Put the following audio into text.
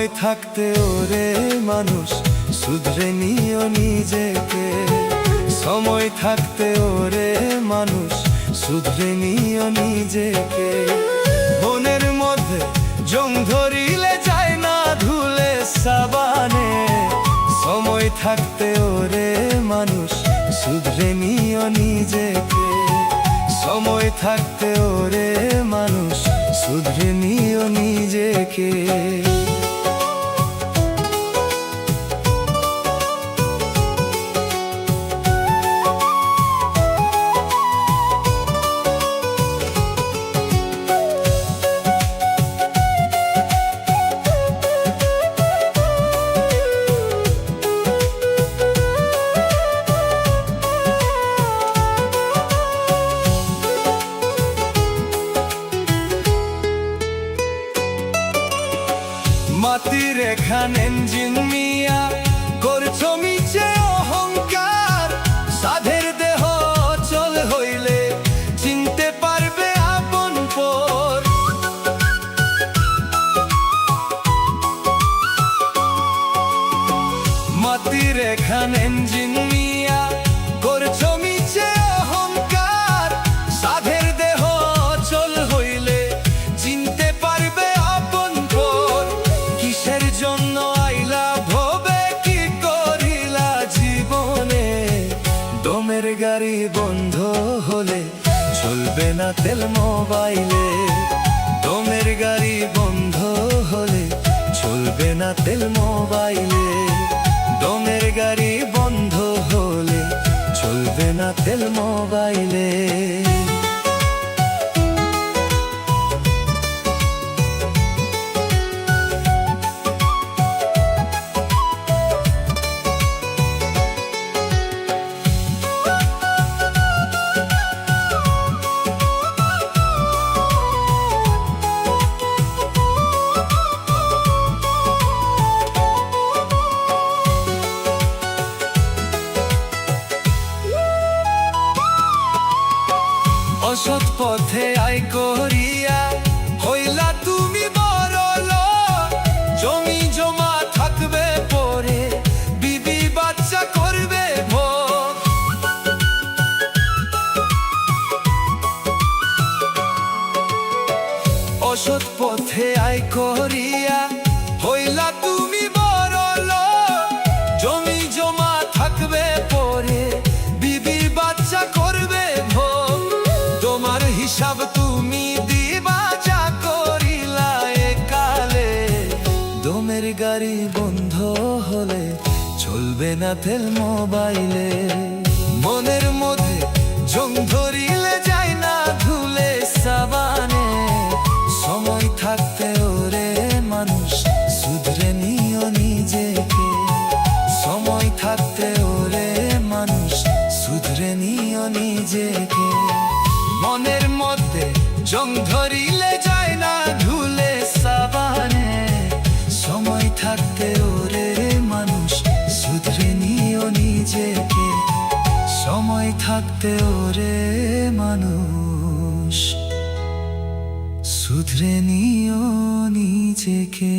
সময় থাকতে ওরে মানুষ শুধরে নিও নিজেকে। সময় থাকতে ওরে মানুষ শুধরে নিও নিজেকে। মনের মধ্যে জং ধরিলে যায় না ধুলে সাবানে। সময় থাকতে ওরে মানুষ শুধরে নিও নিজেকে। সময় থাকতে ওরে মানুষ শুধরে নিও নিজেকে। মাটির এখান ইঞ্জিন মিয়া করছো মিছে অহংকার। সাধের দেহ চল হইলে চিনতে পারবে আপন পর। মাটির এখান ইঞ্জিন মিয়া করছো মিছে অহংকার। সাধের দেহ চল হইলে চিনতে পারবে আপন পর। কিসের জন্য আইলা ভবে কি করিলা জীবনে। দমের গাড়ি বন্ধ হলে চলবে না তেল মোবাইলে। দমের গাড়ি বন্ধ হলে চলবে না তেল মোবাইলে। দমের গাড়ি বন্ধ হলে চলবে না তেল মোবাইলে। অসৎ পথে আয় করিয়া হইলা তুমি বড়লোক। জমি জমা থাকবে পরে বিবি বাচ্চা করবে ভোগ। অসৎ পথে আয় করিয়া হইলা তুমি বড়লোক। জমি জমা থাকবে পরে বিবি বাচ্চা করবে ভোগ। তোমার হিসাব তুমি দিবা যা করিলা একালে। দমের গাড়ি বন্ধ হলে চলবে না তেল মোবাইলে। মনের মধ্যে জং ধরিলে যায় না ধুলে সাবানে। সময় থাকতে ওরে মানুষ শুধরে নিও নিজেকে। সময় থাকতে ওরে মানুষ শুধরে নিও নিজেকে। মনের মধ্যে জং ধরিলে যায় না ধুলে সাবানে। সময় থাকতে ওরে মানুষ শুধরে নিও নিজেকে। সময় থাকতে ওরে মানুষ শুধরে নিও নিজেকে।